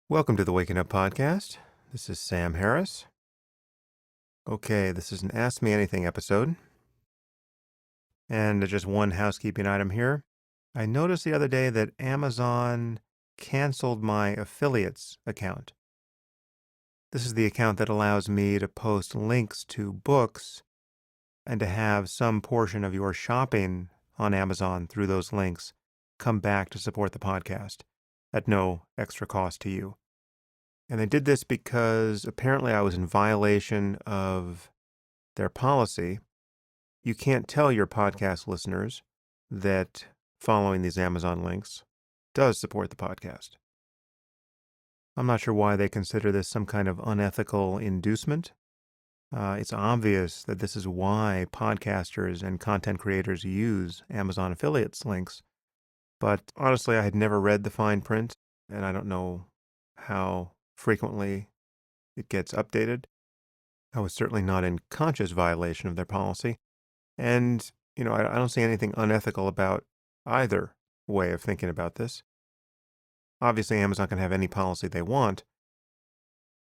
Welcome to the Waking Up Podcast. This is Sam Harris. Okay, this is an Ask Me Anything episode. And just one housekeeping item here. I noticed the other day that Amazon canceled my affiliates account. This is the account that allows me to post links to books and to have some portion of your shopping on Amazon through those links come back to support the podcast at no extra cost to you. And they did this because apparently I was in violation of their policy. You can't tell your podcast listeners that following these Amazon links does support the podcast. I'm not sure why they consider this some kind of unethical inducement. It's obvious that this is why podcasters and content creators use Amazon affiliates links. But honestly, I had never read the fine print, and I don't know how frequently it gets updated. I was certainly not in conscious violation of their policy. And, I don't see anything unethical about either way of thinking about this. Obviously, Amazon can have any policy they want.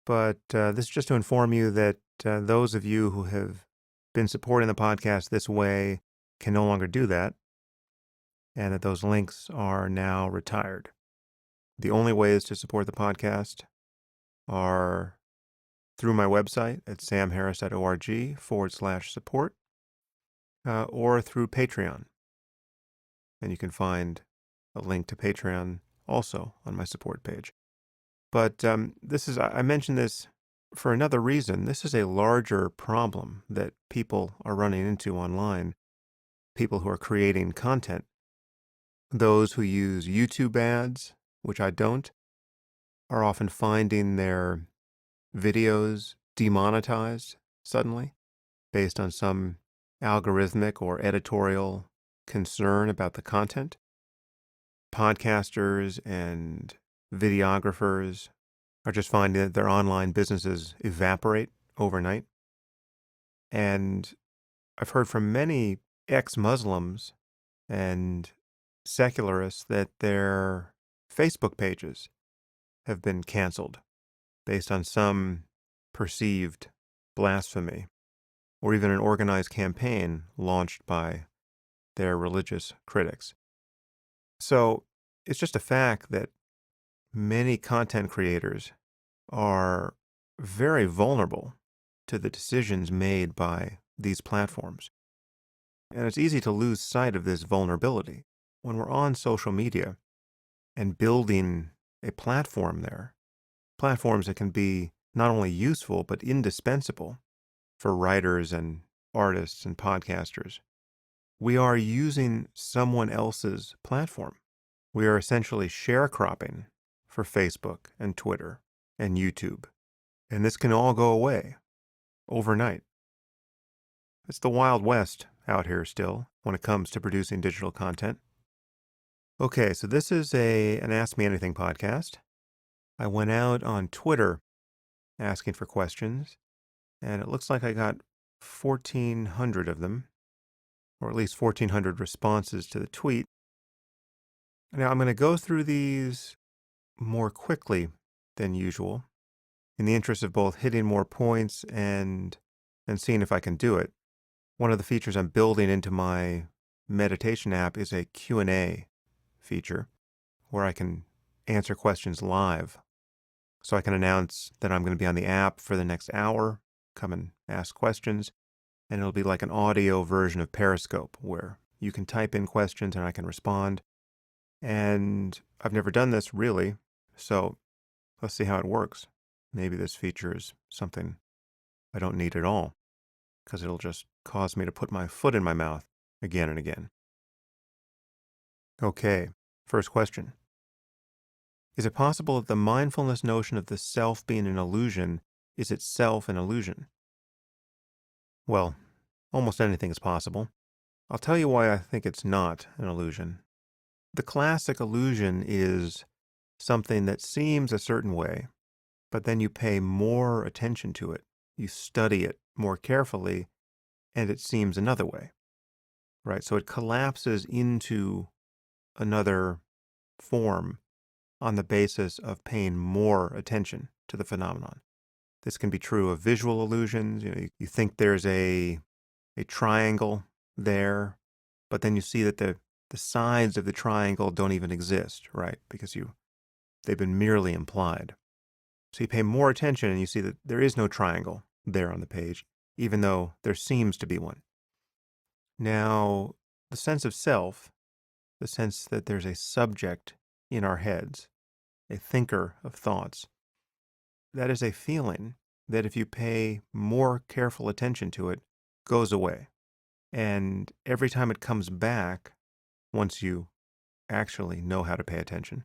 But this is just to inform you that those of you who have been supporting the podcast this way can no longer do that, and that those links are now retired. The only ways to support the podcast are through my website at samharris.org/support or through Patreon. And you can find a link to Patreon also on my support page. But I mentioned this for another reason. This is a larger problem that people are running into online, people who are creating content. Those who use YouTube ads, which I don't, are often finding their videos demonetized suddenly based on some algorithmic or editorial concern about the content. Podcasters and videographers are just finding that their online businesses evaporate overnight. And I've heard from many ex-Muslims and secularists that their Facebook pages have been canceled based on some perceived blasphemy or even an organized campaign launched by their religious critics. So it's just a fact that many content creators are very vulnerable to the decisions made by these platforms. And it's easy to lose sight of this vulnerability when we're on social media and building a platform there. Platforms that can be not only useful, but indispensable for writers and artists and podcasters. We are using someone else's platform. We are essentially sharecropping for Facebook and Twitter and YouTube. And this can all go away overnight. It's the Wild West out here still when it comes to producing digital content. Okay, so this is an Ask Me Anything podcast. I went out on Twitter asking for questions, and it looks like I got 1,400 of them, or at least 1,400 responses to the tweet. Now, I'm going to go through these more quickly than usual in the interest of both hitting more points and seeing if I can do it. One of the features I'm building into my meditation app is a Q&A feature where I can answer questions live. So I can announce that I'm going to be on the app for the next hour, come and ask questions, and it'll be like an audio version of Periscope where you can type in questions and I can respond. And I've never done this really, so let's see how it works. Maybe this feature is something I don't need at all, because it'll just cause me to put my foot in my mouth again and again. Okay, first question. Is it possible that the mindfulness notion of the self being an illusion is itself an illusion? Well, almost anything is possible. I'll tell you why I think it's not an illusion. The classic illusion is something that seems a certain way, but then you pay more attention to it. You study it more carefully, and it seems another way, right? So it collapses into another form on the basis of paying more attention to the phenomenon. This can be true of visual illusions. You think there's a triangle there, but then you see that the sides of the triangle don't even exist, right? Because they've been merely implied. So you pay more attention and you see that there is no triangle there on the page, even though there seems to be one. Now, the sense of self, the sense that there's a subject in our heads, a thinker of thoughts, that is a feeling that if you pay more careful attention to it, goes away. And every time it comes back, once you actually know how to pay attention,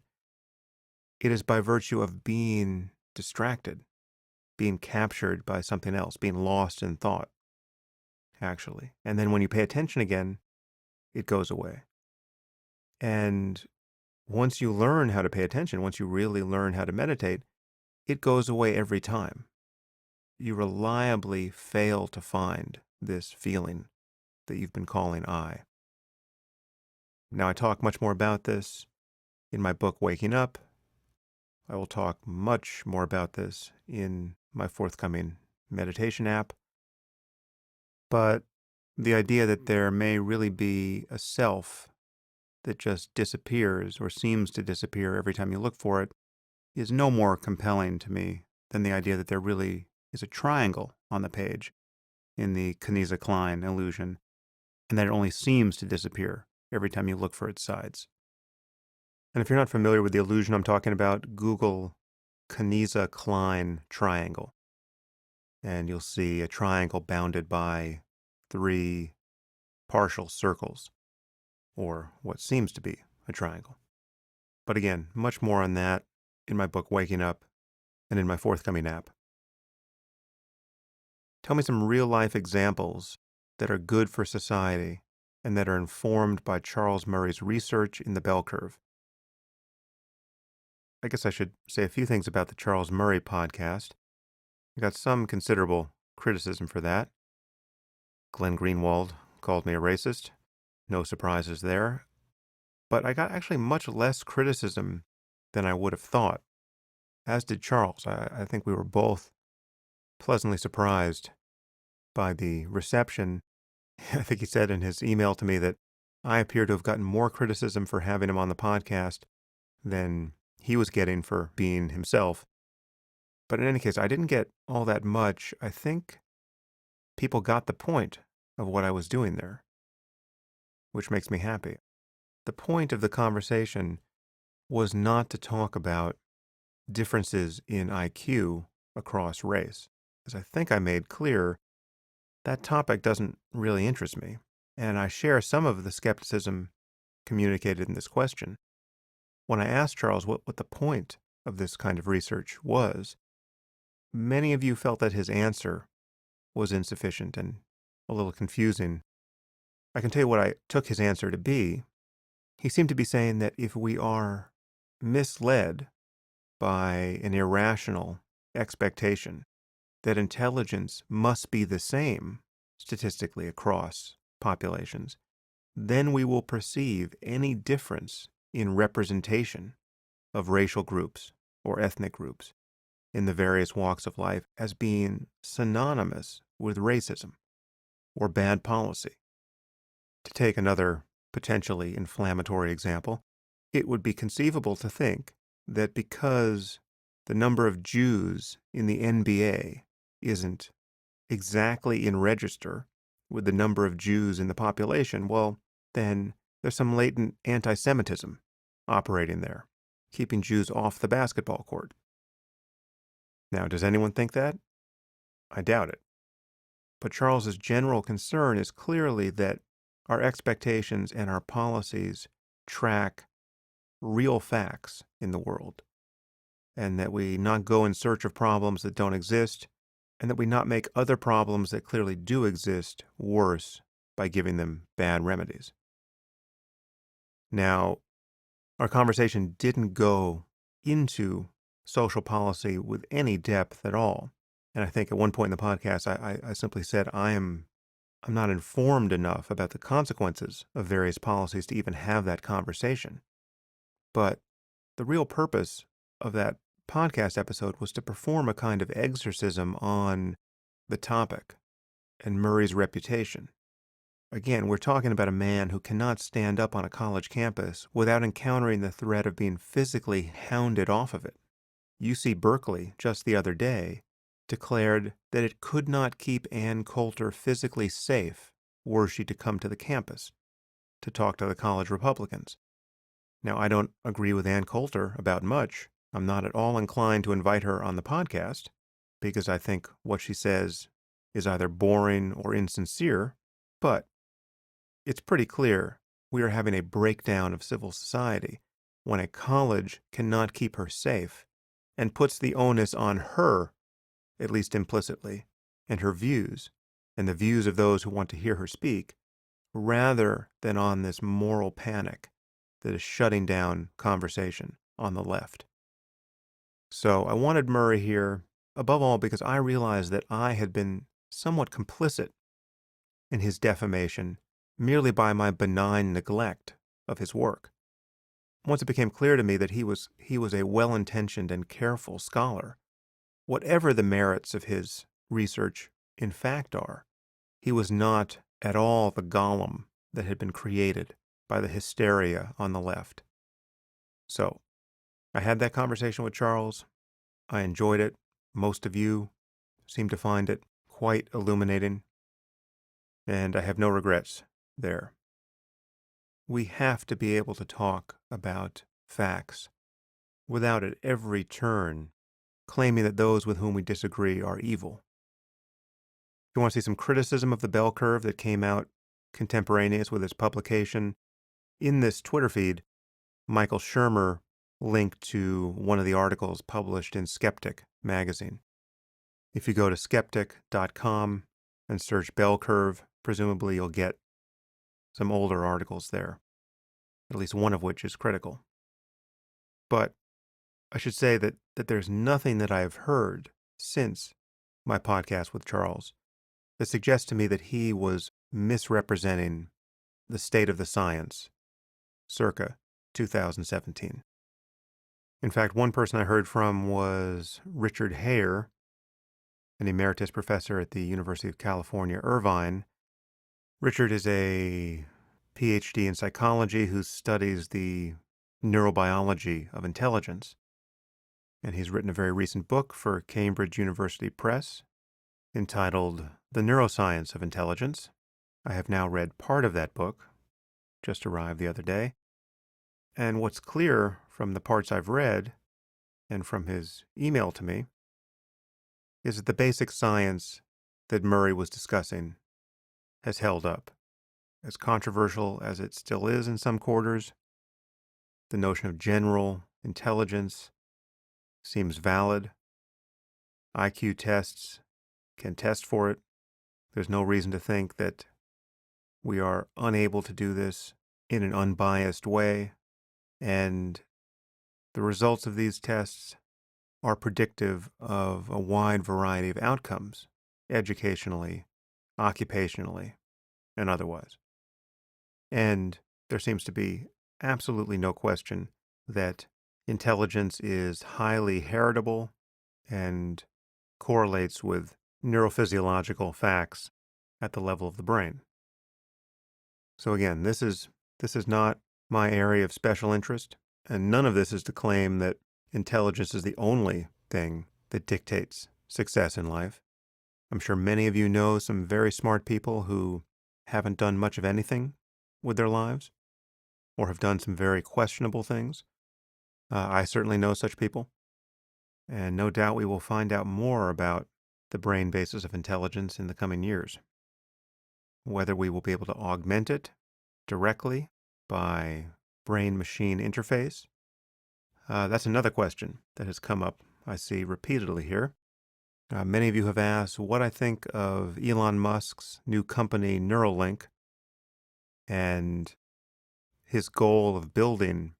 it is by virtue of being distracted, being captured by something else, being lost in thought, actually. And then when you pay attention again, it goes away. And once you learn how to pay attention, once you really learn how to meditate, it goes away every time. You reliably fail to find this feeling that you've been calling I. Now, I talk much more about this in my book, Waking Up. I will talk much more about this in my forthcoming meditation app. But the idea that there may really be a self that just disappears or seems to disappear every time you look for it is no more compelling to me than the idea that there really is a triangle on the page in the Kniza-Klein illusion, and that it only seems to disappear every time you look for its sides. And if you're not familiar with the illusion I'm talking about, Google Kniza-Klein triangle, and you'll see a triangle bounded by 3 partial circles, or what seems to be a triangle. But again, much more on that in my book, Waking Up, and in my forthcoming app. Tell me some real-life examples that are good for society and that are informed by Charles Murray's research in the bell curve. I guess I should say a few things about the Charles Murray podcast. I got some considerable criticism for that. Glenn Greenwald called me a racist. No surprises there. But I got actually much less criticism than I would have thought, as did Charles. I think we were both pleasantly surprised by the reception. I think he said in his email to me that I appear to have gotten more criticism for having him on the podcast than he was getting for being himself. But in any case, I didn't get all that much. I think people got the point of what I was doing there, which makes me happy. The point of the conversation was not to talk about differences in IQ across race. As I think I made clear, that topic doesn't really interest me, and I share some of the skepticism communicated in this question. When I asked Charles what the point of this kind of research was, many of you felt that his answer was insufficient and a little confusing. I can tell you what I took his answer to be. He seemed to be saying that if we are misled by an irrational expectation that intelligence must be the same statistically across populations, then we will perceive any difference in representation of racial groups or ethnic groups in the various walks of life as being synonymous with racism or bad policy. To take another potentially inflammatory example, it would be conceivable to think that because the number of Jews in the NBA isn't exactly in register with the number of Jews in the population, well, then there's some latent anti-Semitism operating there, keeping Jews off the basketball court. Now, does anyone think that? I doubt it. But Charles's general concern is clearly that our expectations and our policies track real facts in the world, and that we not go in search of problems that don't exist, and that we not make other problems that clearly do exist worse by giving them bad remedies. Now, our conversation didn't go into social policy with any depth at all. And I think at one point in the podcast, I simply said, I'm not informed enough about the consequences of various policies to even have that conversation. But the real purpose of that podcast episode was to perform a kind of exorcism on the topic and Murray's reputation. Again, we're talking about a man who cannot stand up on a college campus without encountering the threat of being physically hounded off of it. UC Berkeley, just the other day, declared that it could not keep Ann Coulter physically safe were she to come to the campus to talk to the college Republicans. Now, I don't agree with Ann Coulter about much. I'm not at all inclined to invite her on the podcast because I think what she says is either boring or insincere, but it's pretty clear we are having a breakdown of civil society when a college cannot keep her safe and puts the onus on her, at least implicitly, and her views, and the views of those who want to hear her speak, rather than on this moral panic that is shutting down conversation on the left. So I wanted Murray here, above all because I realized that I had been somewhat complicit in his defamation merely by my benign neglect of his work. Once it became clear to me that he was a well-intentioned and careful scholar, whatever the merits of his research in fact are, he was not at all the golem that had been created by the hysteria on the left. So, I had that conversation with Charles. I enjoyed it. Most of you seem to find it quite illuminating, and I have no regrets there. We have to be able to talk about facts without at every turn claiming that those with whom we disagree are evil. If you want to see some criticism of the bell curve that came out contemporaneous with its publication, in this Twitter feed, Michael Shermer linked to one of the articles published in Skeptic magazine. If you go to skeptic.com and search bell curve, presumably you'll get some older articles there, at least one of which is critical. But I should say that there's nothing that I've heard since my podcast with Charles that suggests to me that he was misrepresenting the state of the science circa 2017. In fact, one person I heard from was Richard Hare, an emeritus professor at the University of California, Irvine. Richard is a Ph.D. in psychology who studies the neurobiology of intelligence. And he's written a very recent book for Cambridge University Press entitled The Neuroscience of Intelligence. I have now read part of that book, just arrived the other day. And what's clear from the parts I've read and from his email to me is that the basic science that Murray was discussing has held up. As controversial as it still is in some quarters, the notion of general intelligence seems valid. IQ tests can test for it. There's no reason to think that we are unable to do this in an unbiased way. And the results of these tests are predictive of a wide variety of outcomes, educationally, occupationally, and otherwise. And there seems to be absolutely no question that intelligence is highly heritable and correlates with neurophysiological facts at the level of the brain. So again, this is not my area of special interest, and none of this is to claim that intelligence is the only thing that dictates success in life. I'm sure many of you know some very smart people who haven't done much of anything with their lives or have done some very questionable things. I certainly know such people, and no doubt we will find out more about the brain basis of intelligence in the coming years. Whether we will be able to augment it directly by brain-machine interface, that's another question that has come up, I see, repeatedly here. Many of you have asked what I think of Elon Musk's new company, Neuralink, and his goal of building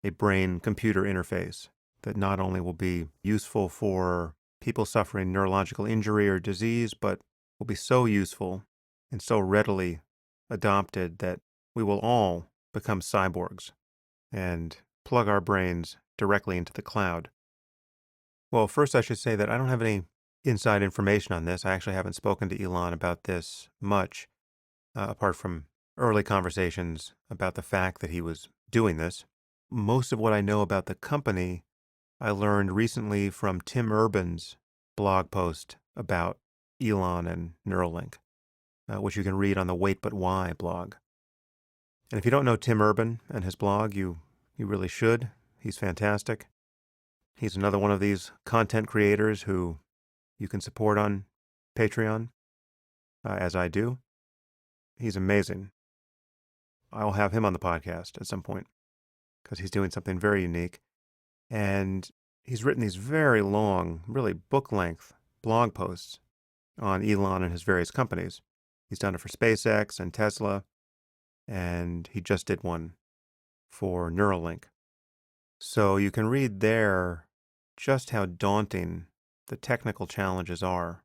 a brain-computer interface that not only will be useful for people suffering neurological injury or disease, but will be so useful and so readily adopted that we will all become cyborgs. And plug our brains directly into the cloud? Well, first I should say that I don't have any inside information on this. I actually haven't spoken to Elon about this much, apart from early conversations about the fact that he was doing this. Most of what I know about the company I learned recently from Tim Urban's blog post about Elon and Neuralink, which you can read on the Wait But Why blog. And if you don't know Tim Urban and his blog, you really should. He's fantastic. He's another one of these content creators who you can support on Patreon, as I do. He's amazing. I'll have him on the podcast at some point because he's doing something very unique. And he's written these very long, really book-length blog posts on Elon and his various companies. He's done it for SpaceX and Tesla, and he just did one for Neuralink. So you can read there just how daunting the technical challenges are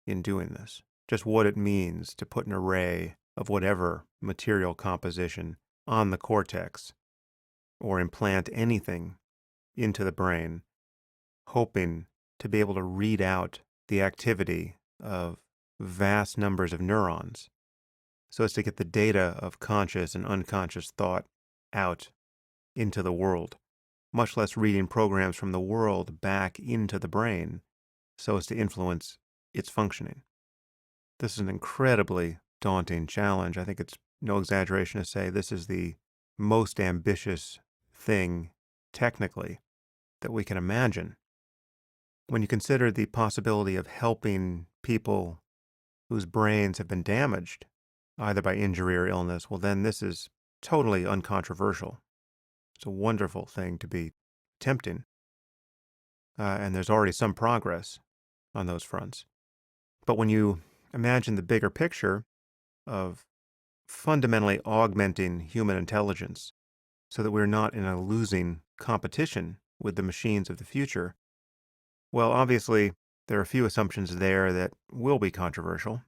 in doing this, just what it means to put an array of whatever material composition on the cortex or implant anything into the brain, hoping to be able to read out the activity of vast numbers of neurons so as to get the data of conscious and unconscious thought out into the world, much less reading programs from the world back into the brain so as to influence its functioning. This is an incredibly daunting challenge. I think it's no exaggeration to say this is the most ambitious thing technically that we can imagine. When you consider the possibility of helping people whose brains have been damaged, either by injury or illness, well, then this is totally uncontroversial. It's a wonderful thing to be attempting. And there's already some progress on those fronts. But when you imagine the bigger picture of fundamentally augmenting human intelligence so that we're not in a losing competition with the machines of the future, well, obviously, there are a few assumptions there that will be controversial,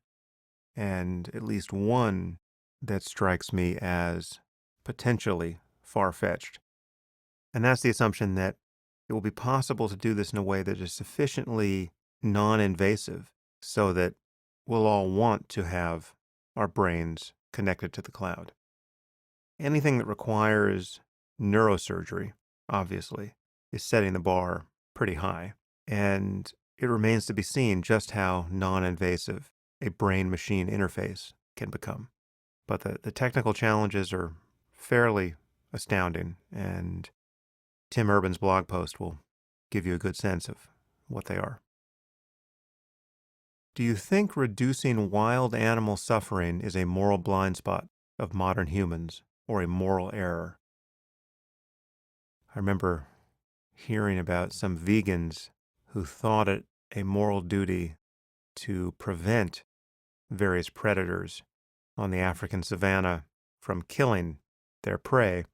and at least one that strikes me as potentially far-fetched. And that's the assumption that it will be possible to do this in a way that is sufficiently non-invasive so that we'll all want to have our brains connected to the cloud. Anything that requires neurosurgery, obviously, is setting the bar pretty high. And it remains to be seen just how non-invasive a brain-machine interface can become. But the technical challenges are fairly astounding, and Tim Urban's blog post will give you a good sense of what they are. Do you think reducing wild animal suffering is a moral blind spot of modern humans or a moral error? I remember hearing about some vegans who thought it a moral duty to prevent various predators on the African savanna from killing their prey.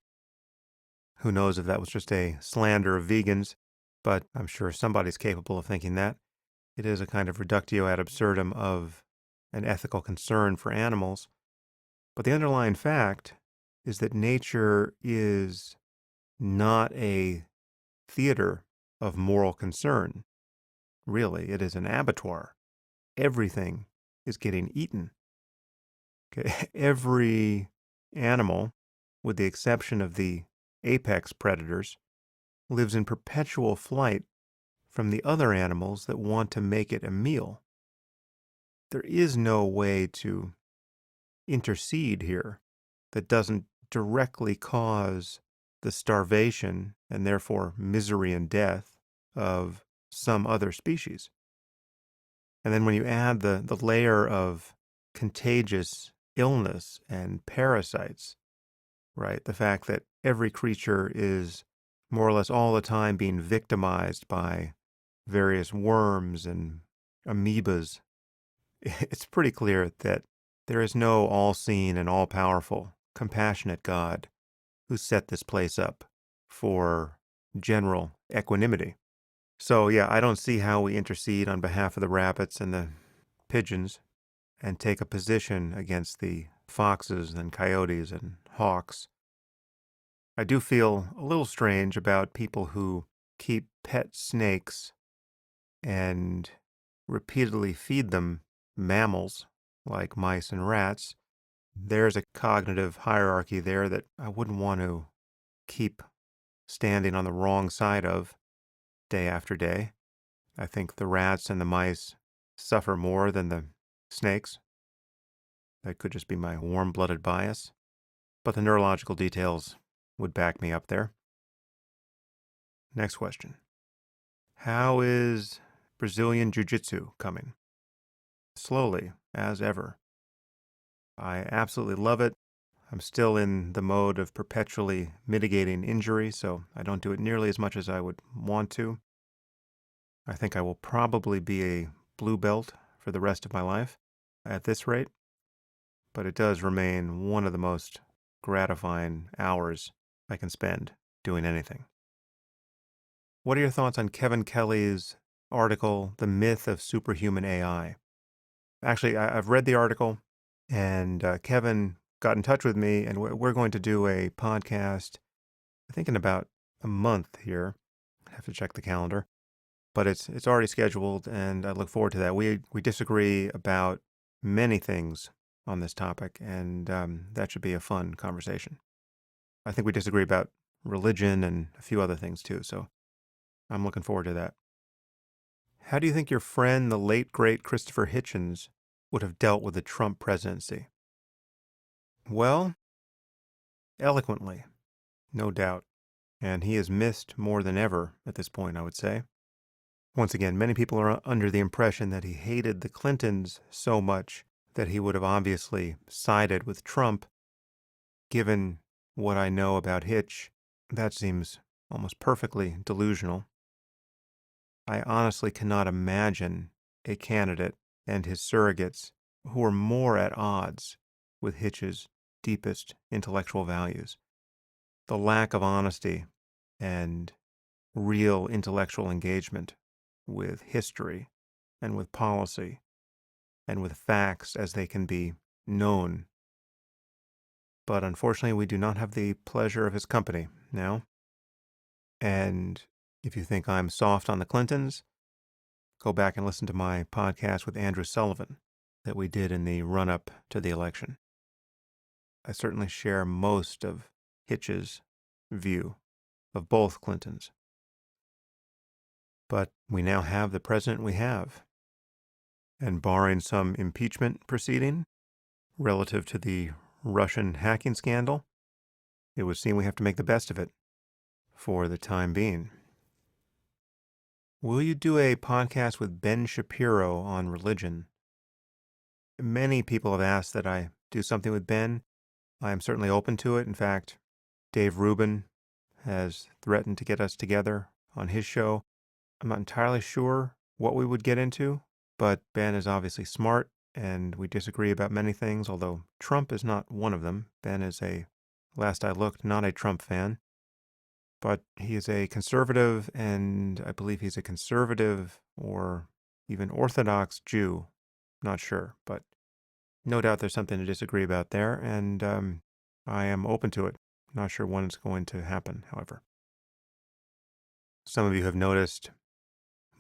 Who knows if that was just a slander of vegans, but I'm sure somebody's capable of thinking that. It is a kind of reductio ad absurdum of an ethical concern for animals. But the underlying fact is that nature is not a theater of moral concern. Really, it is an abattoir. Everything is getting eaten. Okay? Every animal, with the exception of the apex predators, lives in perpetual flight from the other animals that want to make it a meal. There is no way to intercede here that doesn't directly cause the starvation and therefore misery and death of some other species. And then when you add the layer of contagious illness and parasites, right, the fact that every creature is more or less all the time being victimized by various worms and amoebas, it's pretty clear that there is no all-seeing and all-powerful, compassionate God who set this place up for general equanimity. So yeah, I don't see how we intercede on behalf of the rabbits and the pigeons and take a position against the foxes and coyotes and hawks I do feel a little strange about people who keep pet snakes and repeatedly feed them mammals like mice and rats. There's a cognitive hierarchy there that I wouldn't want to keep standing on the wrong side of day after day. I think the rats and the mice suffer more than the snakes. That could just be my warm-blooded bias, but the neurological details would back me up there. Next question. How is Brazilian Jiu-Jitsu coming? Slowly, as ever. I absolutely love it. I'm still in the mode of perpetually mitigating injury, so I don't do it nearly as much as I would want to. I think I will probably be a blue belt for the rest of my life at this rate, but it does remain one of the most gratifying hours I can spend doing anything. What are your thoughts on Kevin Kelly's article, The Myth of Superhuman AI? Actually, I've read the article, and Kevin got in touch with me, and we're going to do a podcast, I think in about a month here. I have to check the calendar, but it's already scheduled, and I look forward to that. We disagree about many things on this topic, and that should be a fun conversation. I think we disagree about religion and a few other things too, so I'm looking forward to that. How do you think your friend, the late great Christopher Hitchens, would have dealt with the Trump presidency? Well, eloquently, no doubt. And he is missed more than ever at this point, I would say. Once again, many people are under the impression that he hated the Clintons so much that he would have obviously sided with Trump. Given what I know about Hitch, that seems almost perfectly delusional. I honestly cannot imagine a candidate and his surrogates who are more at odds with Hitch's deepest intellectual values. The lack of honesty and real intellectual engagement with history and with policy and with facts as they can be known. But unfortunately, we do not have the pleasure of his company now. And if you think I'm soft on the Clintons, go back and listen to my podcast with Andrew Sullivan that we did in the run-up to the election. I certainly share most of Hitch's view of both Clintons. But we now have the president we have. And barring some impeachment proceeding relative to the Russian hacking scandal, it would seem we have to make the best of it for the time being. Will you do a podcast with Ben Shapiro on religion? Many people have asked that I do something with Ben. I am certainly open to it. In fact, Dave Rubin has threatened to get us together on his show. I'm not entirely sure what we would get into, but Ben is obviously smart, and we disagree about many things, although Trump is not one of them. Ben is last I looked, not a Trump fan. But he is a conservative, and I believe he's a conservative or even Orthodox Jew. Not sure, but no doubt there's something to disagree about there, and I am open to it. Not sure when it's going to happen, however. Some of you have noticed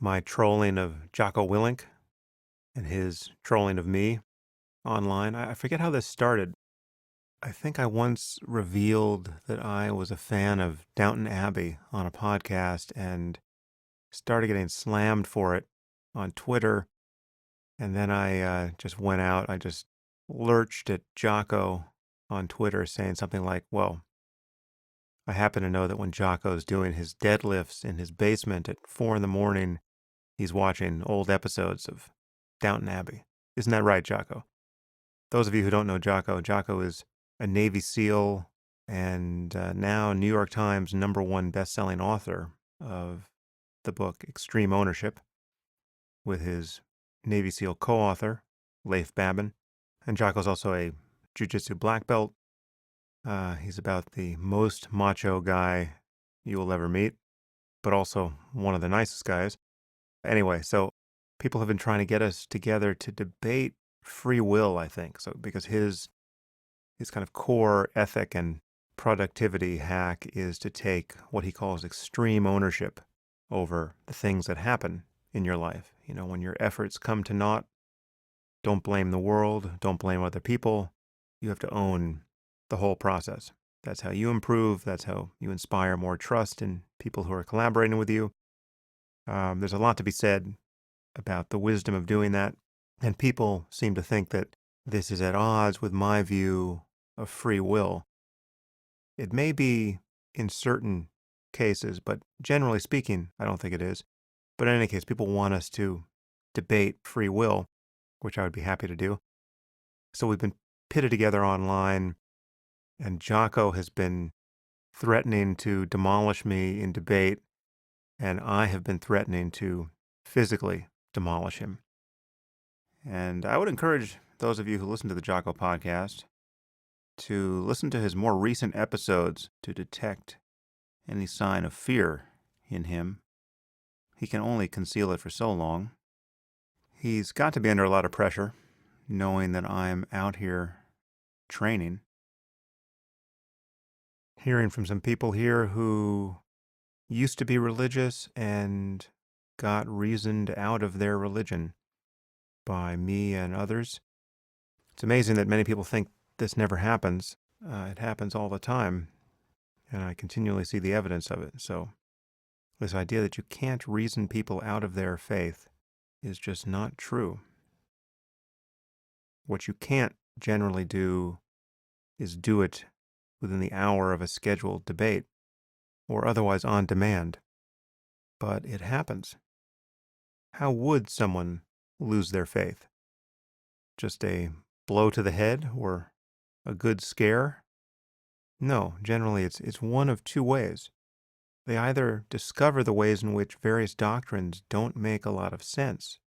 my trolling of Jocko Willink and his trolling of me online. I forget how this started. I think I once revealed that I was a fan of Downton Abbey on a podcast and started getting slammed for it on Twitter. And then I just went out. I just lurched at Jocko on Twitter saying something like, well, I happen to know that when Jocko's doing his deadlifts in his basement at 4 a.m, he's watching old episodes of Downton Abbey. Isn't that right, Jocko? Those of you who don't know Jocko, Jocko is a Navy SEAL and now New York Times #1 best-selling author of the book Extreme Ownership with his Navy SEAL co-author, Leif Babin. And Jocko's also a Jiu-Jitsu black belt. He's about the most macho guy you will ever meet, but also one of the nicest guys. Anyway, so people have been trying to get us together to debate free will, I think. So because his kind of core ethic and productivity hack is to take what he calls extreme ownership over the things that happen in your life. When your efforts come to naught, don't blame the world, don't blame other people. You have to own the whole process. That's how you improve. That's how you inspire more trust in people who are collaborating with you. There's a lot to be said about the wisdom of doing that. And people seem to think that this is at odds with my view of free will. It may be in certain cases, but generally speaking, I don't think it is. But in any case, people want us to debate free will, which I would be happy to do. So we've been pitted together online, and Jocko has been threatening to demolish me in debate, and I have been threatening to physically demolish him. And I would encourage those of you who listen to the Jocko podcast to listen to his more recent episodes to detect any sign of fear in him. He can only conceal it for so long. He's got to be under a lot of pressure, knowing that I'm out here training. Hearing from some people here who used to be religious and got reasoned out of their religion by me and others. It's amazing that many people think this never happens. It happens all the time, and I continually see the evidence of it. So this idea that you can't reason people out of their faith is just not true. What you can't generally do is do it within the hour of a scheduled debate or otherwise on demand. But it happens. How would someone lose their faith? Just a blow to the head or a good scare? No, generally it's one of two ways. They either discover the ways in which various doctrines don't make a lot of sense,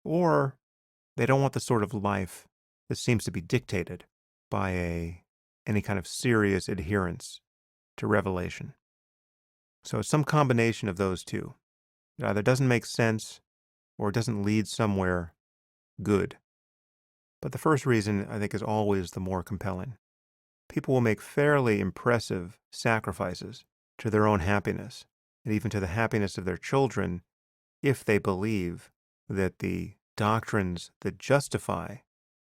or they don't want the sort of life that seems to be dictated by any kind of serious adherence to revelation. So it's some combination of those two. It either doesn't make sense or it doesn't lead somewhere good. But the first reason, I think, is always the more compelling. People will make fairly impressive sacrifices to their own happiness and even to the happiness of their children if they believe that the doctrines that justify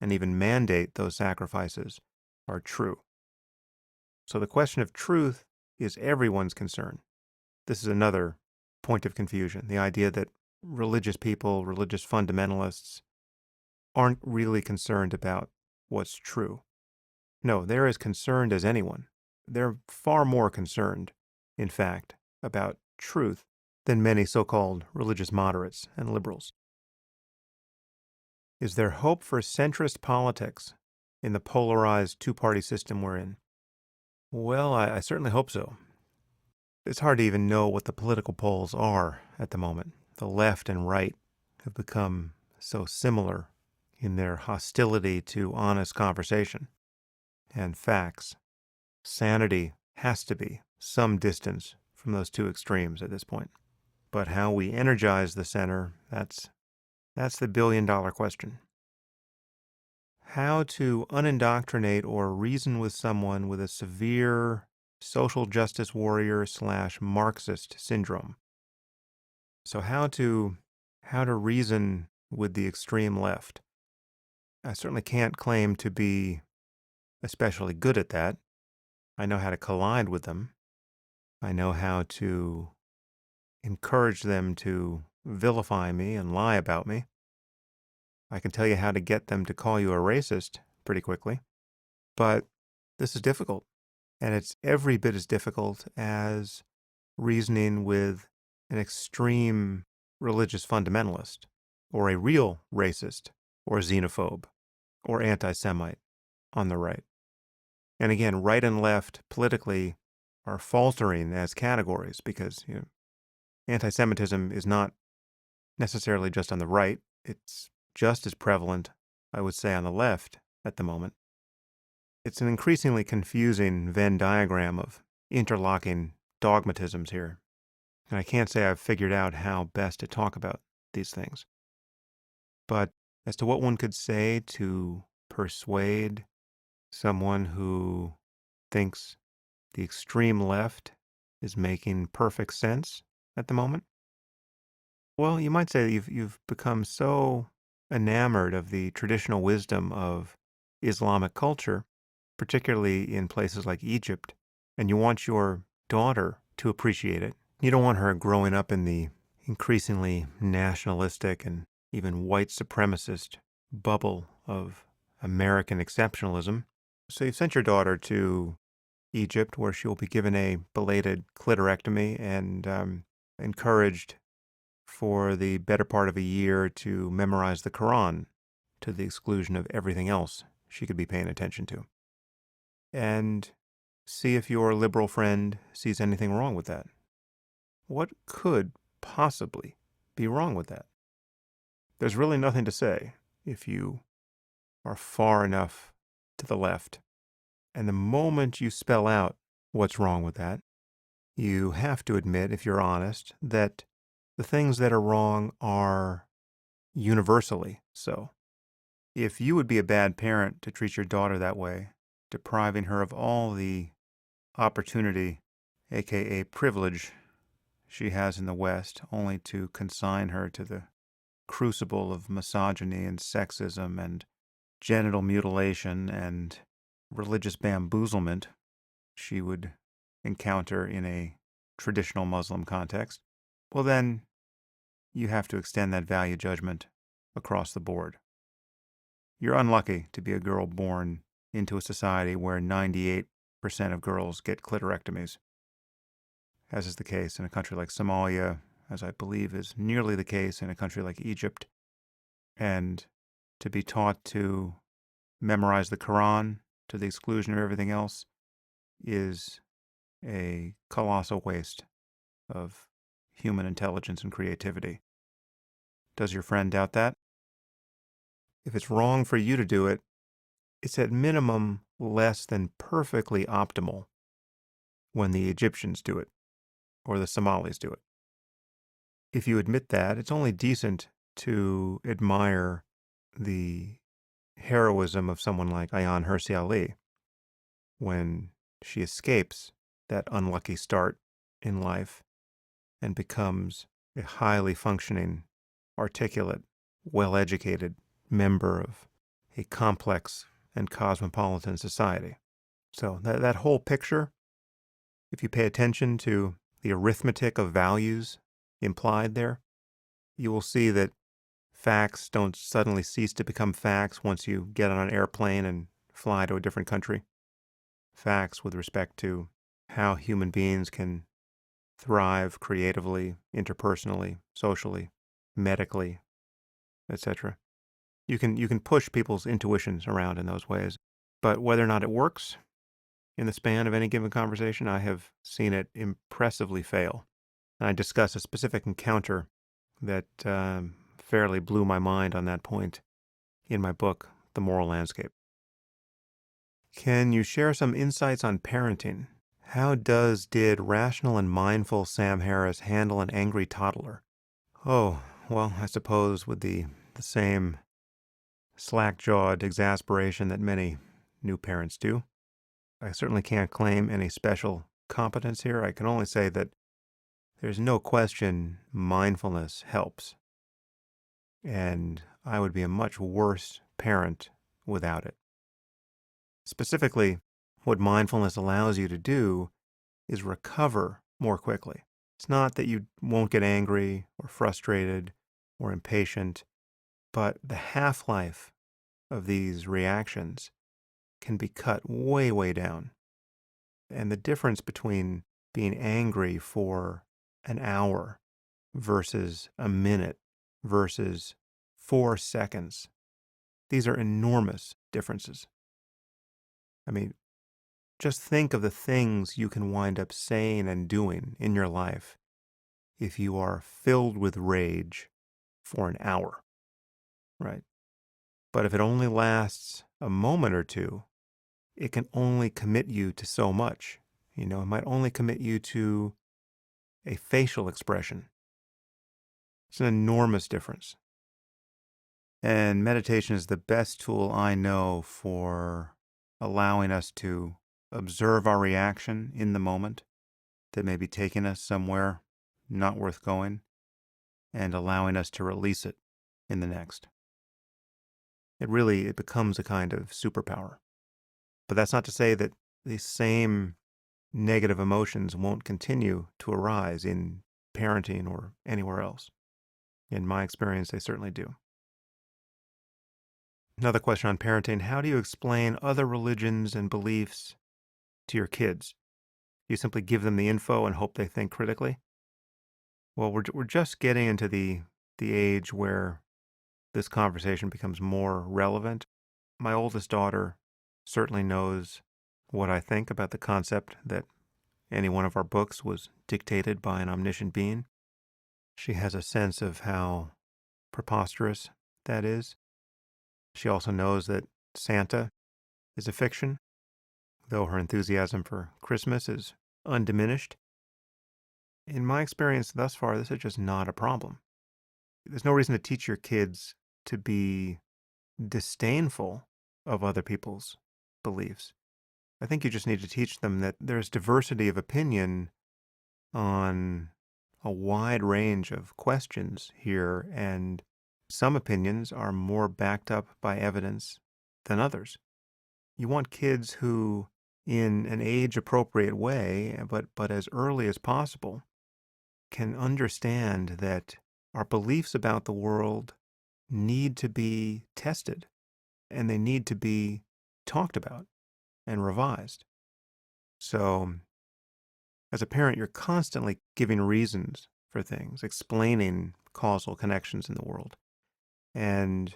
and even mandate those sacrifices are true. So the question of truth is everyone's concern. This is another point of confusion, the idea that religious people, religious fundamentalists, aren't really concerned about what's true. No, they're as concerned as anyone. They're far more concerned, in fact, about truth than many so-called religious moderates and liberals. Is there hope for centrist politics in the polarized two-party system we're in? Well, I certainly hope so. It's hard to even know what the political poles are at the moment. The left and right have become so similar in their hostility to honest conversation and facts. Sanity has to be some distance from those two extremes at this point. But how we energize the center, that's the billion-dollar question. How to unindoctrinate or reason with someone with a severe social justice warrior / Marxist syndrome. So how to reason with the extreme left. I certainly can't claim to be especially good at that. I know how to collide with them. I know how to encourage them to vilify me and lie about me. I can tell you how to get them to call you a racist pretty quickly. But this is difficult. And it's every bit as difficult as reasoning with an extreme religious fundamentalist, or a real racist, or xenophobe, or anti-Semite on the right. And again, right and left politically are faltering as categories because anti-Semitism is not necessarily just on the right. It's just as prevalent, I would say, on the left at the moment. It's an increasingly confusing Venn diagram of interlocking dogmatisms here. And I can't say I've figured out how best to talk about these things. But as to what one could say to persuade someone who thinks the extreme left is making perfect sense at the moment? Well, you might say that you've become so enamored of the traditional wisdom of Islamic culture, particularly in places like Egypt, and you want your daughter to appreciate it. You don't want her growing up in the increasingly nationalistic and even white supremacist bubble of American exceptionalism. So you've sent your daughter to Egypt, where she will be given a belated clitorectomy and encouraged for the better part of a year to memorize the Quran to the exclusion of everything else she could be paying attention to. And see if your liberal friend sees anything wrong with that. What could possibly be wrong with that? There's really nothing to say if you are far enough to the left. And the moment you spell out what's wrong with that, you have to admit, if you're honest, that the things that are wrong are universally so. If you would be a bad parent to treat your daughter that way, depriving her of all the opportunity, aka privilege, she has in the West, only to consign her to the crucible of misogyny and sexism and genital mutilation and religious bamboozlement she would encounter in a traditional Muslim context, well then you have to extend that value judgment across the board. You're unlucky to be a girl born into a society where 98% of girls get clitorectomies, as is the case in a country like Somalia, as I believe is nearly the case in a country like Egypt. And to be taught to memorize the Quran to the exclusion of everything else is a colossal waste of human intelligence and creativity. Does your friend doubt that? If it's wrong for you to do it, it's at minimum less than perfectly optimal when the Egyptians do it or the Somalis do it. If you admit that, it's only decent to admire the heroism of someone like Ayaan Hirsi Ali when she escapes that unlucky start in life and becomes a highly functioning, articulate, well-educated member of a complex and cosmopolitan society. So that whole picture, if you pay attention to the arithmetic of values implied there, you will see that facts don't suddenly cease to become facts once you get on an airplane and fly to a different country. Facts with respect to how human beings can thrive creatively, interpersonally, socially, medically, etc. You can push people's intuitions around in those ways, but whether or not it works in the span of any given conversation, I have seen it impressively fail. And I discuss a specific encounter that fairly blew my mind on that point in my book, The Moral Landscape. Can you share some insights on parenting? How did rational and mindful Sam Harris handle an angry toddler? Oh, well, I suppose with the same slack-jawed exasperation that many new parents do. I certainly can't claim any special competence here. I can only say that there's no question mindfulness helps. And I would be a much worse parent without it. Specifically, what mindfulness allows you to do is recover more quickly. It's not that you won't get angry or frustrated or impatient, but the half-life of these reactions can be cut way, way down. And the difference between being angry for an hour versus a minute versus 4 seconds, these are enormous differences. I mean, just think of the things you can wind up saying and doing in your life if you are filled with rage for an hour, right? But if it only lasts a moment or two, it can only commit you to so much. It might only commit you to a facial expression. It's an enormous difference. And meditation is the best tool I know for allowing us to observe our reaction in the moment that may be taking us somewhere not worth going and allowing us to release it in the next. It becomes a kind of superpower. But that's not to say that the same negative emotions won't continue to arise in parenting or anywhere else. In my experience, they certainly do. Another question on parenting: how do you explain other religions and beliefs to your kids? Do you simply give them the info and hope they think critically? Well, we're just getting into the age where this conversation becomes more relevant. My oldest daughter certainly knows what I think about the concept that any one of our books was dictated by an omniscient being. She has a sense of how preposterous that is. She also knows that Santa is a fiction, though her enthusiasm for Christmas is undiminished. In my experience thus far, this is just not a problem. There's no reason to teach your kids to be disdainful of other people's beliefs. I think you just need to teach them that there's diversity of opinion on a wide range of questions here, and some opinions are more backed up by evidence than others. You want kids who, in an age-appropriate way, but as early as possible, can understand that our beliefs about the world need to be tested, and they need to be talked about and revised. So, as a parent, you're constantly giving reasons for things, explaining causal connections in the world. And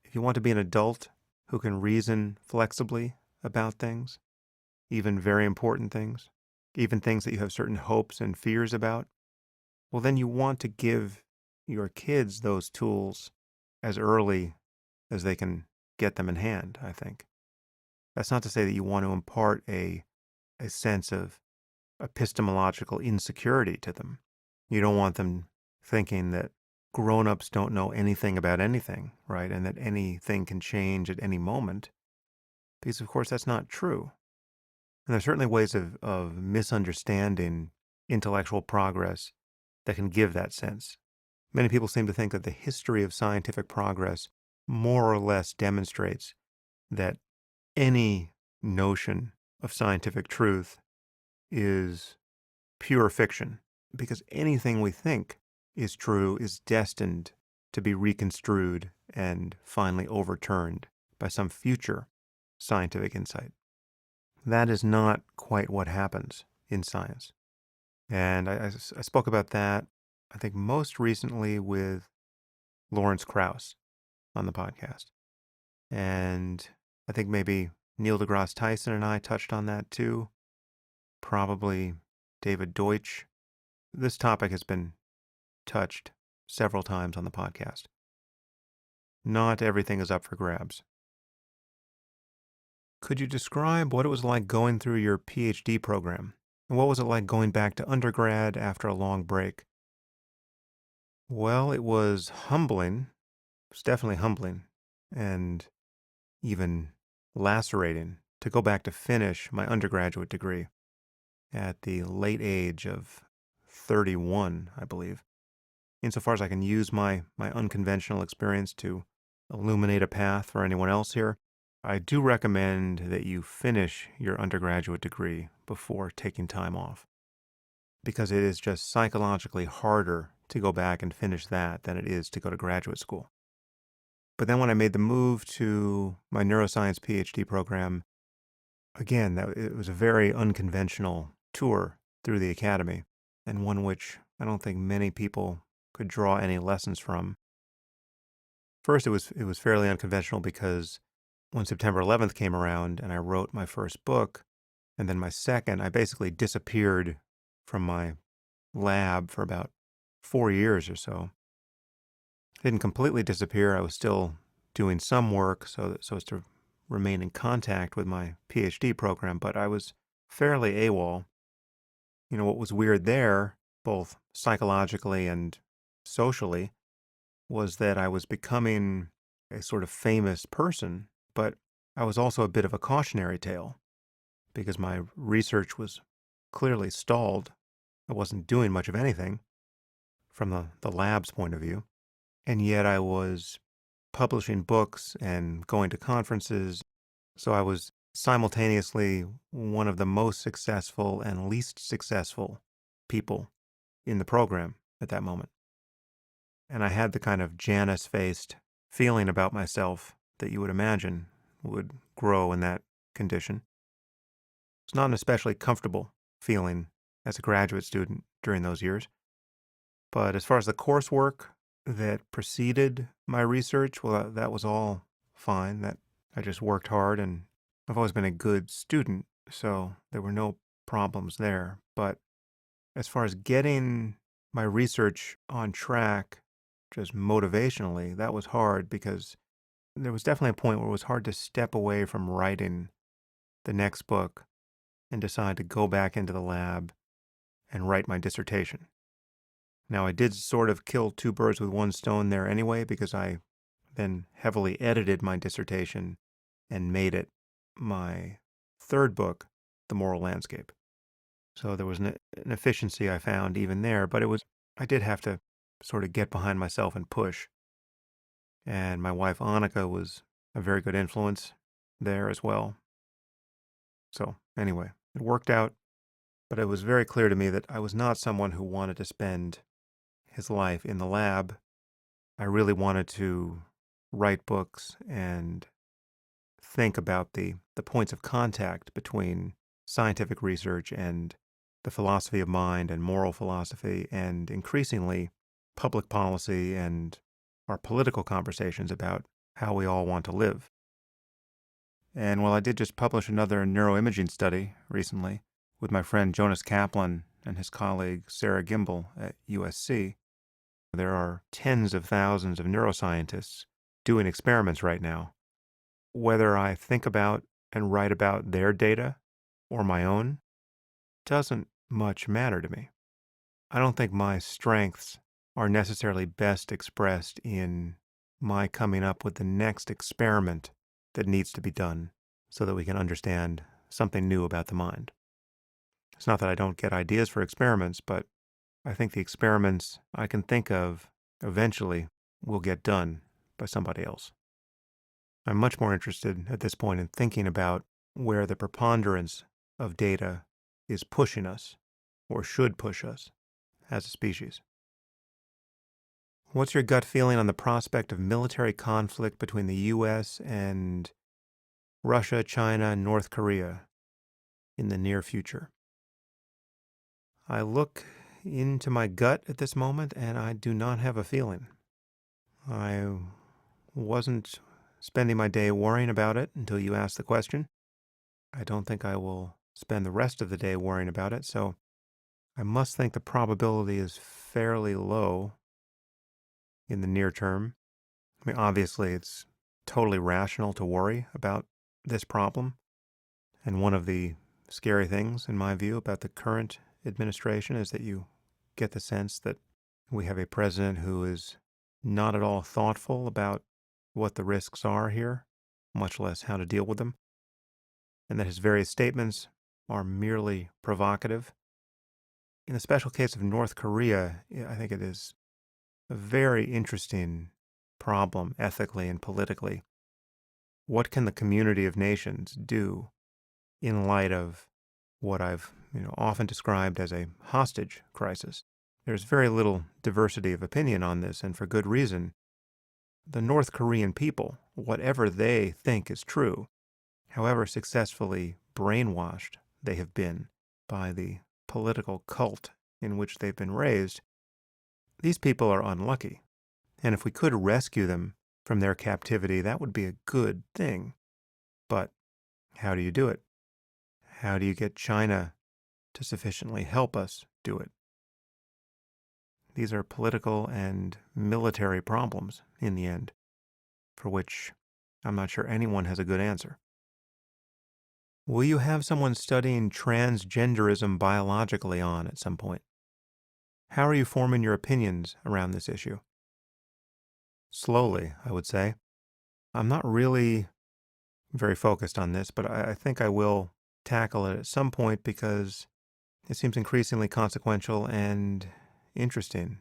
if you want to be an adult who can reason flexibly about things, even very important things, even things that you have certain hopes and fears about, well, then you want to give your kids those tools as early as they can get them in hand, I think. That's not to say that you want to impart a sense of epistemological insecurity to them. You don't want them thinking that grown-ups don't know anything about anything, right? And that anything can change at any moment. Because, of course, that's not true. And there's certainly ways of misunderstanding intellectual progress that can give that sense. Many people seem to think that the history of scientific progress more or less demonstrates that any notion of scientific truth is pure fiction, because anything we think is true is destined to be reconstrued and finally overturned by some future scientific insight. That is not quite what happens in science. And I spoke about that, I think, most recently with Lawrence Krauss on the podcast. And I think maybe Neil deGrasse Tyson and I touched on that too. Probably David Deutsch. This topic has been touched several times on the podcast. Not everything is up for grabs. Could you describe what it was like going through your Ph.D. program? And what was it like going back to undergrad after a long break? Well, it was humbling. It was definitely humbling and even lacerating to go back to finish my undergraduate degree at the late age of 31, I believe. Insofar as I can use my unconventional experience to illuminate a path for anyone else here, I do recommend that you finish your undergraduate degree before taking time off, because it is just psychologically harder to go back and finish that than it is to go to graduate school. But then when I made the move to my neuroscience PhD program, again, it was a very unconventional tour through the academy, and one which I don't think many people could draw any lessons from. First, it was fairly unconventional because when September 11th came around and I wrote my first book, and then my second, I basically disappeared from my lab for about 4 years or so. I didn't completely disappear. I was still doing some work so as to remain in contact with my PhD program, but I was fairly AWOL. You know, what was weird there, both psychologically and socially, was that I was becoming a sort of famous person, but I was also a bit of a cautionary tale, because my research was clearly stalled. I wasn't doing much of anything from the lab's point of view. And yet I was publishing books and going to conferences. So I was simultaneously one of the most successful and least successful people in the program at that moment. And I had the kind of Janus-faced feeling about myself that you would imagine would grow in that condition. It's not an especially comfortable feeling as a graduate student during those years. But as far as the coursework that preceded my research, well, that was all fine. That I just worked hard, and I've always been a good student, so there were no problems there. But as far as getting my research on track, just motivationally, that was hard because there was definitely a point where it was hard to step away from writing the next book and decide to go back into the lab and write my dissertation. Now, I did sort of kill two birds with one stone there anyway, because I then heavily edited my dissertation and made it my third book, The Moral Landscape. So there was an efficiency I found even there, but I did have to sort of get behind myself and push. And my wife, Annika, was a very good influence there as well. So anyway, it worked out, but it was very clear to me that I was not someone who wanted to spend his life in the lab. I really wanted to write books and think about the points of contact between scientific research and the philosophy of mind and moral philosophy, and increasingly public policy and our political conversations about how we all want to live. And while I did just publish another neuroimaging study recently with my friend Jonas Kaplan and his colleague Sarah Gimbel at USC, there are tens of thousands of neuroscientists doing experiments right now. Whether I think about and write about their data or my own doesn't much matter to me. I don't think my strengths are necessarily best expressed in my coming up with the next experiment that needs to be done so that we can understand something new about the mind. It's not that I don't get ideas for experiments, but I think the experiments I can think of eventually will get done by somebody else. I'm much more interested at this point in thinking about where the preponderance of data is pushing us, or should push us, as a species. What's your gut feeling on the prospect of military conflict between the U.S. and Russia, China, and North Korea in the near future? I look into my gut at this moment, and I do not have a feeling. I wasn't spending my day worrying about it until you asked the question. I don't think I will spend the rest of the day worrying about it, so I must think the probability is fairly low in the near term. I mean, obviously, it's totally rational to worry about this problem. And one of the scary things, in my view, about the current administration is that you get the sense that we have a president who is not at all thoughtful about what the risks are here, much less how to deal with them, and that his various statements are merely provocative. In the special case of North Korea, I think it is a very interesting problem ethically and politically. What can the community of nations do in light of what I've often described as a hostage crisis? There's very little diversity of opinion on this, and for good reason. The North Korean people, whatever they think is true, however successfully brainwashed they have been by the political cult in which they've been raised, these people are unlucky. And if we could rescue them from their captivity, that would be a good thing. But how do you do it? How do you get China to sufficiently help us do it? These are political and military problems in the end, for which I'm not sure anyone has a good answer. Will you have someone studying transgenderism biologically on at some point? How are you forming your opinions around this issue? Slowly, I would say. I'm not really very focused on this, but I think I will tackle it at some point because it seems increasingly consequential and interesting.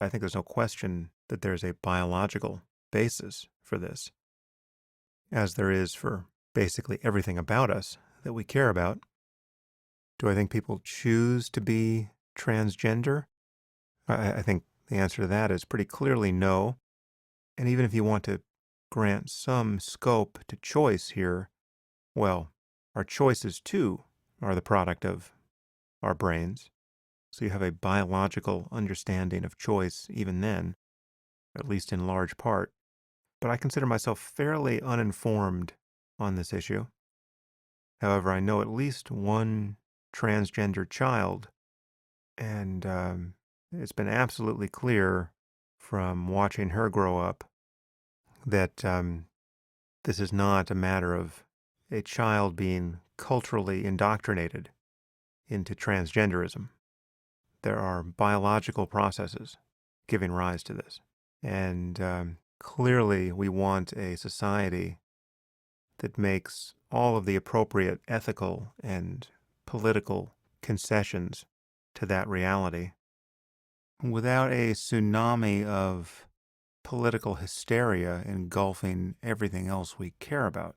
I think there's no question that there's a biological basis for this, as there is for basically everything about us that we care about. Do I think people choose to be transgender? I think the answer to that is pretty clearly no. And even if you want to grant some scope to choice here, well, our choices too are the product of our brains. So you have a biological understanding of choice even then, at least in large part. But I consider myself fairly uninformed on this issue. However, I know at least one transgender child, and it's been absolutely clear from watching her grow up that this is not a matter of a child being culturally indoctrinated into transgenderism. There are biological processes giving rise to this. And clearly, we want a society that makes all of the appropriate ethical and political concessions to that reality without a tsunami of political hysteria engulfing everything else we care about.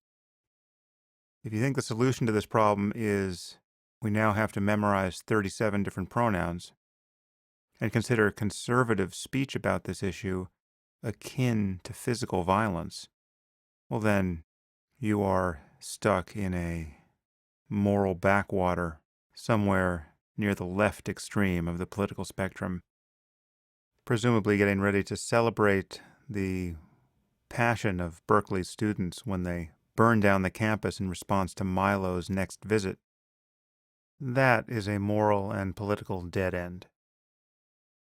If you think the solution to this problem is we now have to memorize 37 different pronouns and consider conservative speech about this issue akin to physical violence, well then, you are stuck in a moral backwater somewhere near the left extreme of the political spectrum, presumably getting ready to celebrate the passion of Berkeley students when they burn down the campus in response to Milo's next visit. That is a moral and political dead end.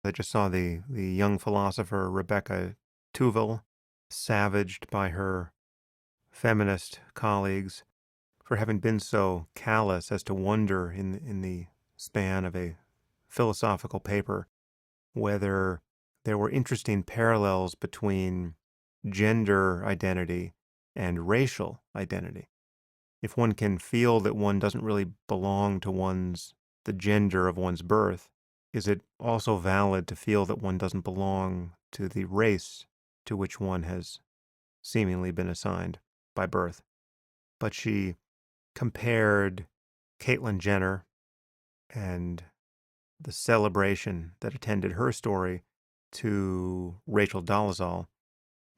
I just saw the young philosopher Rebecca Tuville savaged by her feminist colleagues for having been so callous as to wonder in the span of a philosophical paper whether there were interesting parallels between gender identity and racial identity. If one can feel that one doesn't really belong to the gender of one's birth, is it also valid to feel that one doesn't belong to the race to which one has seemingly been assigned by birth? But she compared Caitlyn Jenner and the celebration that attended her story to Rachel Dolezal,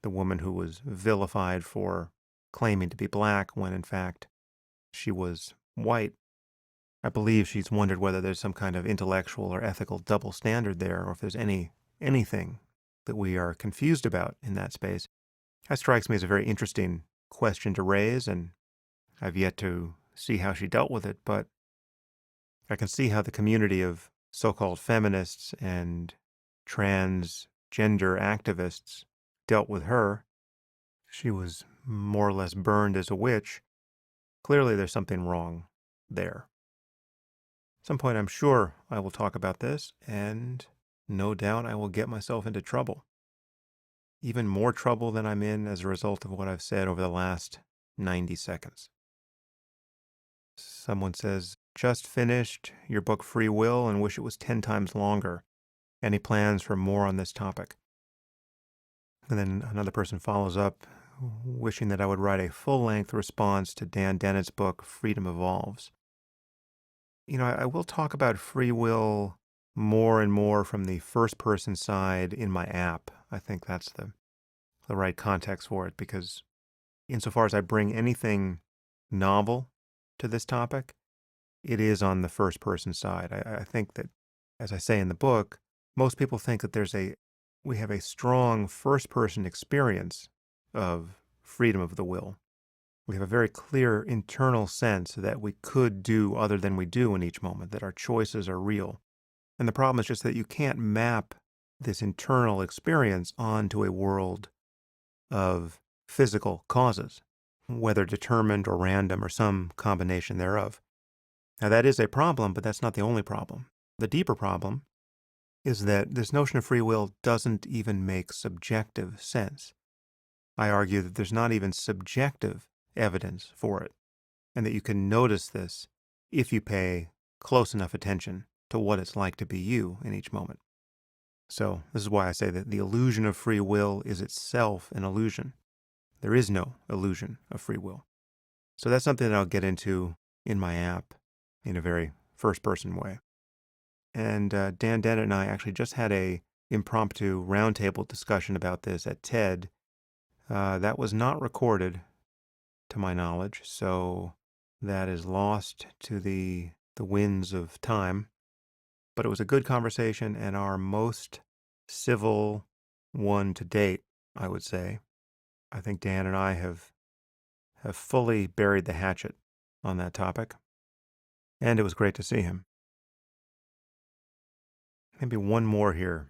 the woman who was vilified for claiming to be black when in fact she was white. I believe she's wondered whether there's some kind of intellectual or ethical double standard there, or if there's anything that we are confused about in that space. That strikes me as a very interesting question to raise, and I've yet to see how she dealt with it, but I can see how the community of so-called feminists and transgender activists dealt with her. She was more or less burned as a witch. Clearly there's something wrong there. At some point I'm sure I will talk about this, and no doubt I will get myself into trouble. Even more trouble than I'm in as a result of what I've said over the last 90 seconds. Someone says, just finished your book Free Will and wish it was 10 times longer. Any plans for more on this topic? And then another person follows up, wishing that I would write a full-length response to Dan Dennett's book Freedom Evolves. You know, I will talk about free will more and more from the first-person side in my app. I think that's the right context for it, because insofar as I bring anything novel to this topic, it is on the first-person side. I think that, as I say in the book, most people think that we have a strong first-person experience of freedom of the will. We have a very clear internal sense that we could do other than we do in each moment, that our choices are real. And the problem is just that you can't map this internal experience onto a world of physical causes, whether determined or random or some combination thereof. Now that is a problem, but that's not the only problem. The deeper problem is that this notion of free will doesn't even make subjective sense. I argue that there's not even subjective evidence for it. and that you can notice this if you pay close enough attention to what it's like to be you in each moment. So this is why I say that the illusion of free will is itself an illusion. There is no illusion of free will. So that's something that I'll get into in my app in a very first-person way. And Dan Dennett and I actually just had a impromptu roundtable discussion about this at TED. That was not recorded, to my knowledge, so that is lost to the winds of time. But it was a good conversation and our most civil one to date, I would say. I think Dan and I have fully buried the hatchet on that topic, and it was great to see him. Maybe one more here.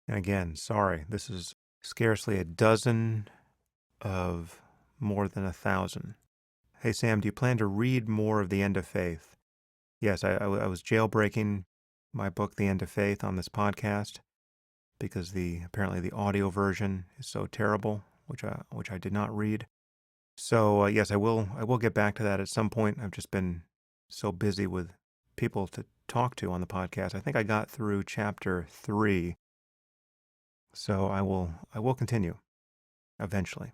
And again, sorry, this is scarcely a dozen of more than 1,000. Hey, Sam, do you plan to read more of The End of Faith? Yes, I was jailbreaking my book, The End of Faith, on this podcast because apparently the audio version is so terrible, which I did not read. So yes, I will get back to that at some point. I've just been so busy with people to talk to on the podcast. I think I got through chapter 3, so I will continue eventually.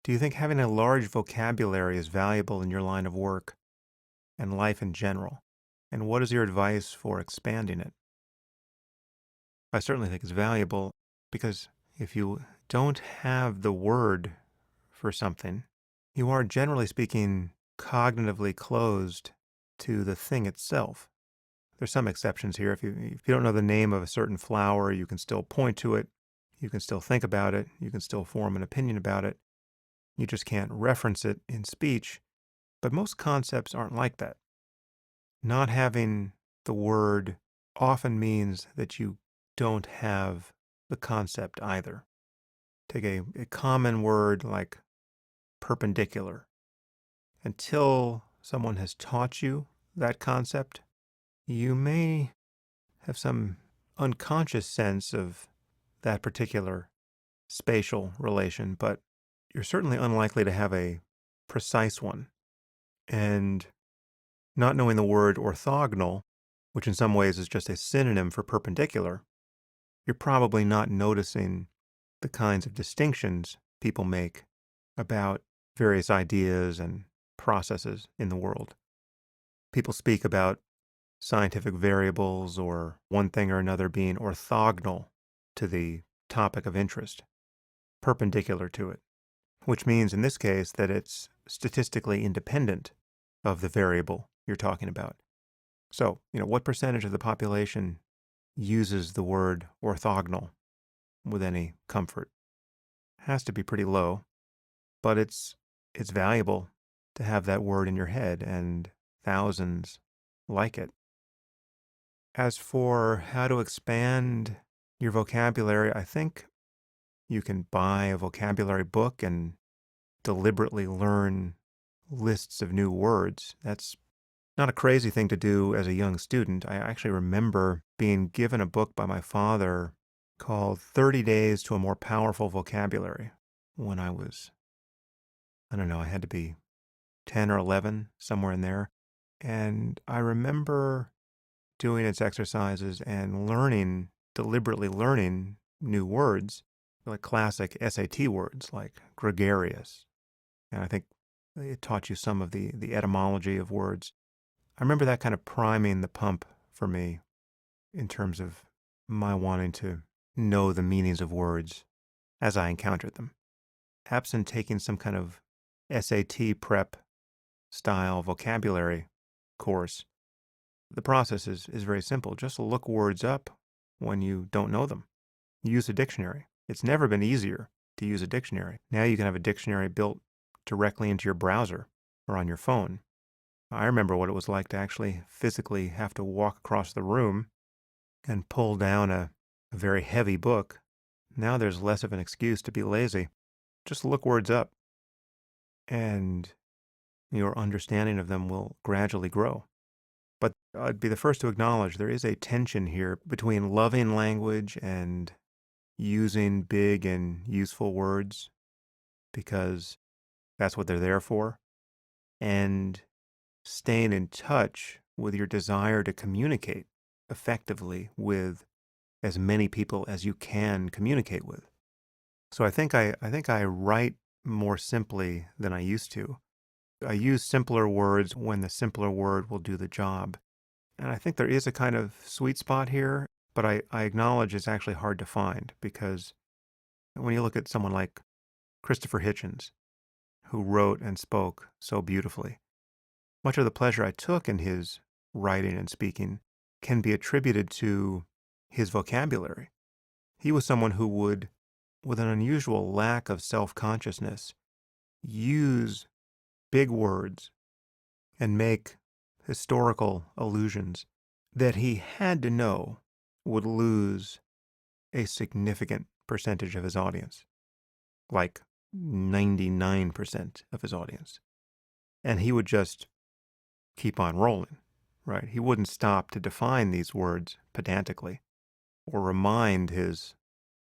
Do you think having a large vocabulary is valuable in your line of work and life in general? And what is your advice for expanding it? I certainly think it's valuable because if you don't have the word for something, you are, generally speaking, cognitively closed to the thing itself. There's some exceptions here. If you don't know the name of a certain flower, you can still point to it. You can still think about it. You can still form an opinion about it. You just can't reference it in speech. But most concepts aren't like that. Not having the word often means that you don't have the concept either. Take a common word like perpendicular. Until someone has taught you that concept, you may have some unconscious sense of that particular spatial relation, but you're certainly unlikely to have a precise one. And not knowing the word orthogonal, which in some ways is just a synonym for perpendicular, you're probably not noticing the kinds of distinctions people make about various ideas and processes in the world. People speak about scientific variables or one thing or another being orthogonal to the topic of interest, perpendicular to it, which means in this case that it's statistically independent of the variable you're talking about. So, what percentage of the population uses the word orthogonal with any comfort? Has to be pretty low, but it's valuable to have that word in your head and thousands like it. As for how to expand your vocabulary, I think you can buy a vocabulary book and deliberately learn lists of new words. That's not a crazy thing to do as a young student. I actually remember being given a book by my father called 30 Days to a More Powerful Vocabulary when I was, I don't know, I had to be 10 or 11, somewhere in there. And I remember doing its exercises and deliberately learning new words, like classic SAT words like gregarious. And I think it taught you some of the etymology of words. I remember that kind of priming the pump for me in terms of my wanting to know the meanings of words as I encountered them. Absent taking some kind of SAT prep style vocabulary course, the process is very simple. Just look words up when you don't know them. Use a dictionary. It's never been easier to use a dictionary. Now you can have a dictionary built directly into your browser or on your phone. I remember what it was like to actually physically have to walk across the room and pull down a very heavy book. Now there's less of an excuse to be lazy. Just look words up, and your understanding of them will gradually grow. But I'd be the first to acknowledge there is a tension here between loving language and using big and useful words, because That's what they're there for. And staying in touch with your desire to communicate effectively with as many people as you can communicate with. So I think I write more simply than I used to. I use simpler words when the simpler word will do the job. And I think there is a kind of sweet spot here, but I acknowledge it's actually hard to find because when you look at someone like Christopher Hitchens, who wrote and spoke so beautifully, much of the pleasure I took in his writing and speaking can be attributed to his vocabulary. He was someone who would, with an unusual lack of self-consciousness, use big words and make historical allusions that he had to know would lose a significant percentage of his audience, like 99% of his audience. And he would just keep on rolling, right? He wouldn't stop to define these words pedantically or remind his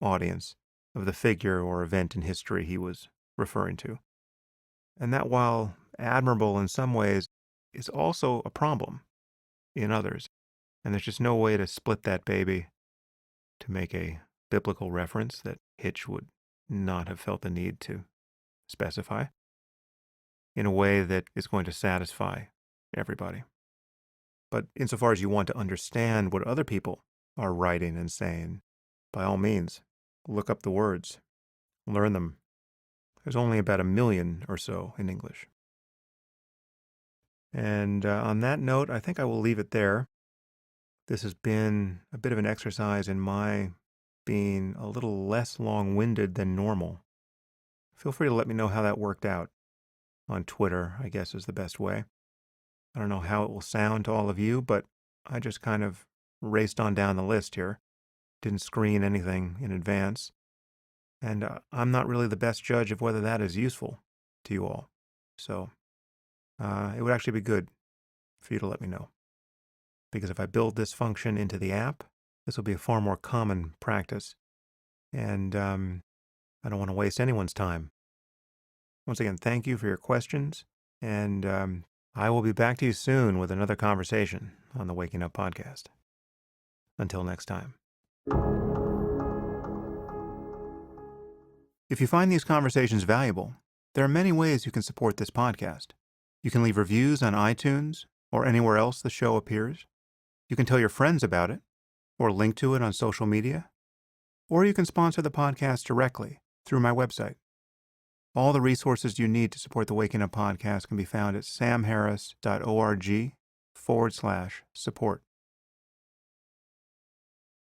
audience of the figure or event in history he was referring to. And that, while admirable in some ways, is also a problem in others. And there's just no way to split that baby to make a biblical reference that Hitch would not have felt the need to specify in a way that is going to satisfy everybody. But insofar as you want to understand what other people are writing and saying, by all means, look up the words, learn them. There's only about 1 million or so in English. And on that note, I think I will leave it there. This has been a bit of an exercise in my being a little less long-winded than normal. Feel free to let me know how that worked out. On Twitter, I guess, is the best way. I don't know how it will sound to all of you, but I just kind of raced on down the list here. Didn't screen anything in advance. And I'm not really the best judge of whether that is useful to you all. So it would actually be good for you to let me know. Because if I build this function into the app, this will be a far more common practice. And I don't want to waste anyone's time. Once again, thank you for your questions. And I will be back to you soon with another conversation on the Waking Up Podcast. Until next time. If you find these conversations valuable, there are many ways you can support this podcast. You can leave reviews on iTunes or anywhere else the show appears. You can tell your friends about it or link to it on social media. Or you can sponsor the podcast directly through my website. All the resources you need to support the Waking Up Podcast can be found at samharris.org/support.